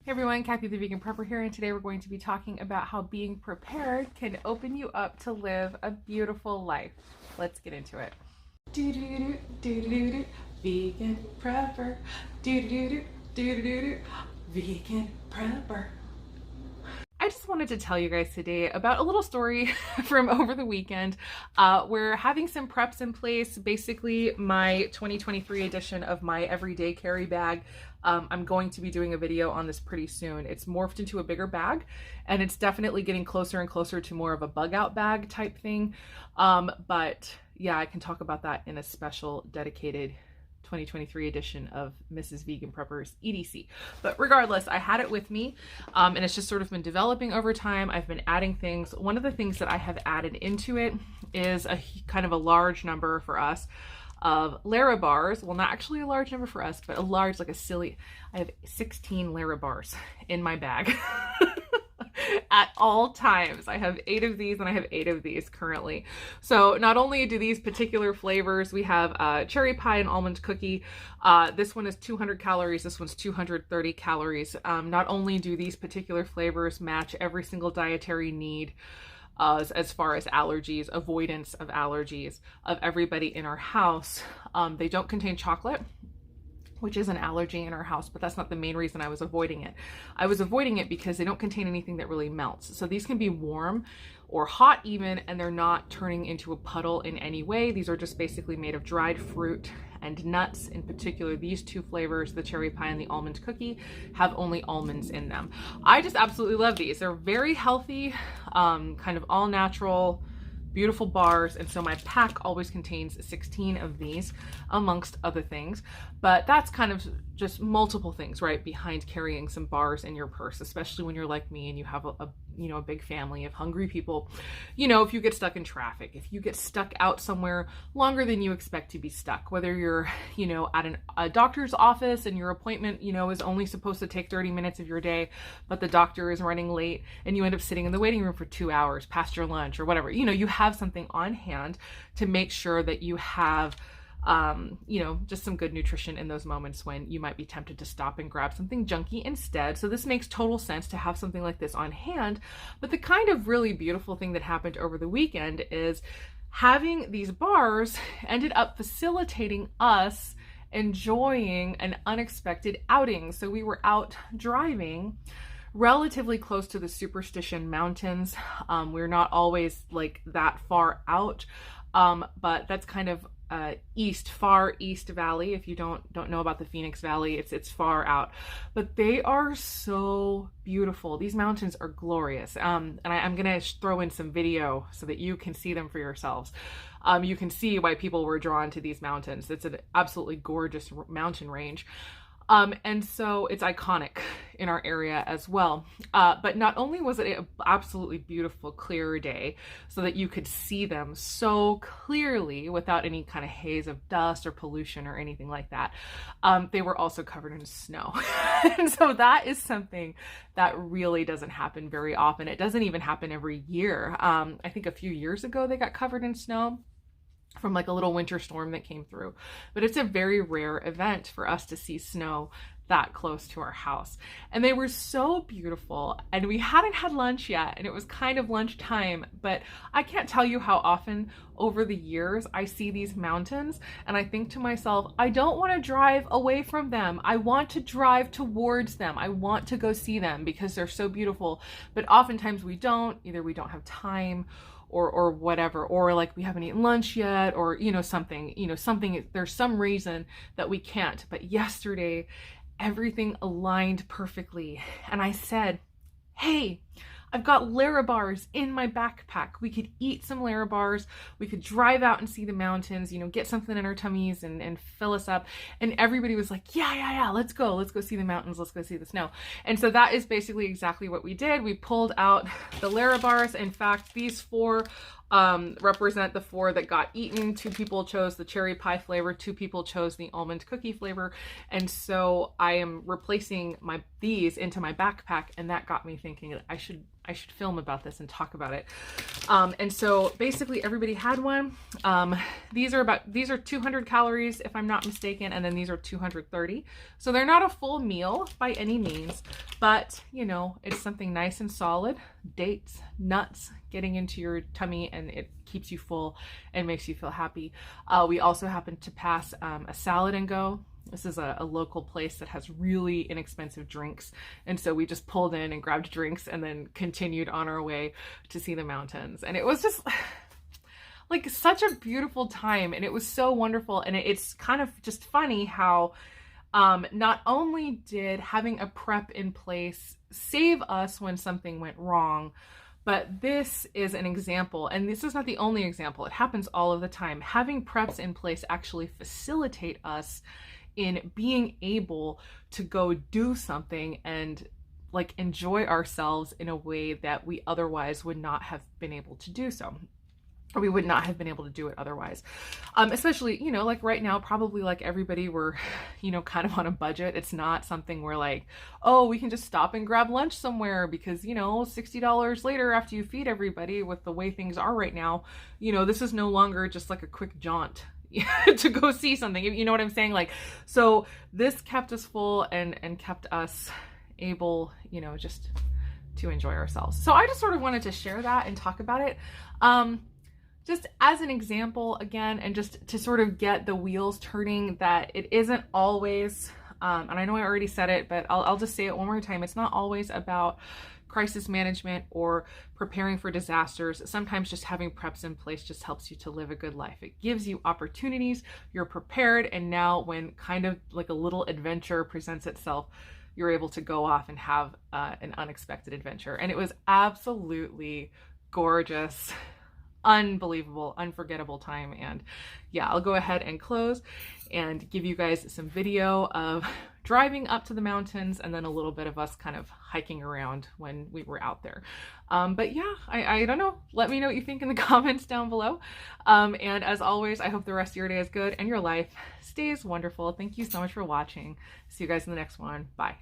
Hey everyone, Kathy the Vegan Prepper here, and today we're going to be talking about how being prepared can open you up to live a beautiful life. Let's get into it. Do-do-do, do-do-do, vegan prepper. Do-do-do, do-do-do, vegan prepper. I just wanted to tell you guys today about a little story from over the weekend. We're having some preps in place. Basically, my 2023 edition of my everyday carry bag. I'm going to be doing a video on this pretty soon. It's morphed into a bigger bag, and it's definitely getting closer and closer to more of a bug out bag type thing. But yeah, I can talk about that in a special dedicated 2023 edition of Mrs. Vegan Prepper's EDC. But regardless, I had it with me, and it's just sort of been developing over time. I've been adding things. One of the things that I have added into it is a kind of a large number for us of Larabars. Well, not actually a large number for us, but a large, like a silly, I have 16 Larabars in my bag. At all times. I have 8 of these, and I have 8 of these currently. So not only do these particular flavors, we have cherry pie and almond cookie. This one is 200 calories. This one's 230 calories. Not only do these particular flavors match every single dietary need as far as allergies, avoidance of allergies of everybody in our house, they don't contain chocolate, which is an allergy in our house, but that's not the main reason I was avoiding it. I was avoiding it because they don't contain anything that really melts. So these can be warm or hot even, and they're not turning into a puddle in any way. These are just basically made of dried fruit and nuts. In particular, these 2 flavors, the cherry pie and the almond cookie, have only almonds in them. I just absolutely love these. They're very healthy, kind of all natural, beautiful bars, and so my pack always contains 16 of these, amongst other things. But that's kind of just multiple things right behind carrying some bars in your purse, especially when you're like me and you have a big family of hungry people. If you get stuck in traffic, if you get stuck out somewhere longer than you expect to be stuck, whether you're at a doctor's office and your appointment is only supposed to take 30 minutes of your day, but the doctor is running late and you end up sitting in the waiting room for 2 hours past your lunch or whatever. You have something on hand to make sure that you have just some good nutrition in those moments when you might be tempted to stop and grab something junky instead. So this makes total sense to have something like this on hand. But the kind of really beautiful thing that happened over the weekend is having these bars ended up facilitating us enjoying an unexpected outing. So we were out driving relatively close to the Superstition Mountains. We're not always like that far out, but that's kind of far east valley. If you don't know about the Phoenix Valley, it's far out, but they are so beautiful. These mountains are glorious. And I'm gonna throw in some video so that you can see them for yourselves. You can see why people were drawn to these mountains. It's an absolutely gorgeous mountain range. And so it's iconic in our area as well. But not only was it an absolutely beautiful, clear day so that you could see them so clearly without any kind of haze of dust or pollution or anything like that, they were also covered in snow. And so that is something that really doesn't happen very often. It doesn't even happen every year. I think a few years ago they got covered in snow from like a little winter storm that came through, but it's a very rare event for us to see snow that close to our house. And they were so beautiful, and we hadn't had lunch yet, and it was kind of lunchtime, but I can't tell you how often over the years I see these mountains and I think to myself, I don't want to drive away from them. I want to drive towards them. I want to go see them because they're so beautiful. But oftentimes we don't. Either we don't have time or whatever, or like we haven't eaten lunch yet, or something, there's some reason that we can't. But yesterday everything aligned perfectly, and I said, hey, I've got Larabars in my backpack. We could eat some Larabars. We could drive out and see the mountains, get something in our tummies and fill us up. And everybody was like, yeah, let's go. Let's go see the mountains. Let's go see the snow. And so that is basically exactly what we did. We pulled out the Larabars. In fact, these 4 represent the 4 that got eaten. 2 people chose the cherry pie flavor, 2 people chose the almond cookie flavor. And so I am replacing these into my backpack, and that got me thinking that I should film about this and talk about it. And so basically everybody had one. These are 200 calories if I'm not mistaken, and then these are 230. So they're not a full meal by any means, but you know, it's something nice and solid. Dates, nuts getting into your tummy, and it keeps you full and makes you feel happy. We also happened to pass a Salad and Go. This is a local place that has really inexpensive drinks. And so we just pulled in and grabbed drinks and then continued on our way to see the mountains. And it was just like such a beautiful time. And it was so wonderful. And it's kind of just funny how not only did having a prep in place save us when something went wrong, but this is an example, and this is not the only example. It happens all of the time. Having preps in place actually facilitate us in being able to go do something and like enjoy ourselves in a way that we otherwise would not have been able to do so. Or we would not have been able to do it otherwise. Especially, you know, like right now, probably like everybody, we're, you know, kind of on a budget. It's not something where like, oh, we can just stop and grab lunch somewhere because, you know, $60 later after you feed everybody with the way things are right now, you know, this is no longer just like a quick jaunt to go see something. You know what I'm saying? Like, so this kept us full and kept us able, you know, just to enjoy ourselves. So I just sort of wanted to share that and talk about it. Just as an example again, and just to sort of get the wheels turning, that it isn't always, and I know I already said it, but I'll just say it one more time. It's not always about crisis management or preparing for disasters. Sometimes just having preps in place just helps you to live a good life. It gives you opportunities, you're prepared, and now when kind of like a little adventure presents itself, you're able to go off and have an unexpected adventure. And it was absolutely gorgeous, unbelievable, unforgettable time. And yeah, I'll go ahead and close and give you guys some video of driving up to the mountains and then a little bit of us kind of hiking around when we were out there. But yeah, I don't know. Let me know what you think in the comments down below. And as always, I hope the rest of your day is good and your life stays wonderful. Thank you so much for watching. See you guys in the next one. Bye.